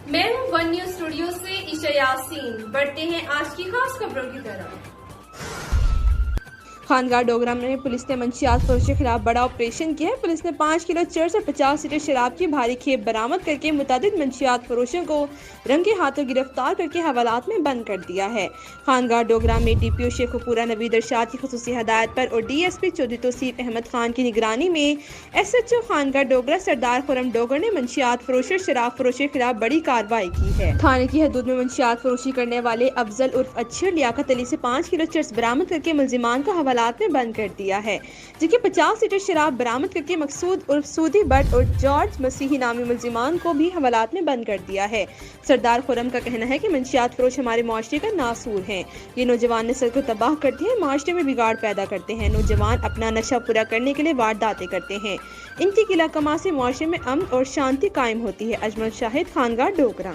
میں ہوں one news studio سے عشا یاسین۔ بڑھتے ہیں آج کی خاص خبروں کی طرف۔ خانگاہ ڈوگرہ میں پولیس نے منشیات فروشوں کے خلاف بڑا آپریشن کیا ہے۔ پولیس نے 5 کلو چرس اور 50 لیٹر شراب کی بھاری کھیپ برآمد کر کے متعدد منشیات فروشوں کو رنگے ہاتھوں گرفتار کر کے حوالات میں بند کر دیا ہے۔ خانگاہ ڈوگرہ میں ڈی پی او شیخ پورہ نوید ارشاد کی خصوصی ہدایت پر اور ڈی ایس پی چودھری توصیف احمد خان کی نگرانی میں ایس ایچ او خانگاہ ڈوگرہ سردار خرم ڈوگر نے منشیات فروشوں شراب فروشوں کے خلاف بڑی کارروائی کی ہے۔ تھانے کی حدود میں منشیات فروشی کرنے والے افضل عرف اچھر لیاقت علی سے 5 کلو چرس برآمد کر کے ملزمان کو حوالات میں بند کر دیا ہے، جبکہ 50 لیٹر شراب برآمد کر کے مقصود عرف سودی بٹ اور جارج مسیحی نامی ملزمان کو بھی حوالات میں بند کر دیا ہے۔ سردار خرم کا کہنا ہے کہ منشیات فروش ہمارے معاشرے کا ناسور ہیں۔ یہ نوجوان نسل کو تباہ کرتے ہیں، معاشرے میں بگاڑ پیدا کرتے ہیں۔ نوجوان اپنا نشہ پورا کرنے کے لیے وارداتیں کرتے ہیں۔ ان کی قلع کما سے معاشرے میں امن اور شانتی قائم ہوتی ہے۔ اجمل شاہد، خانگاہ ڈوگرہ۔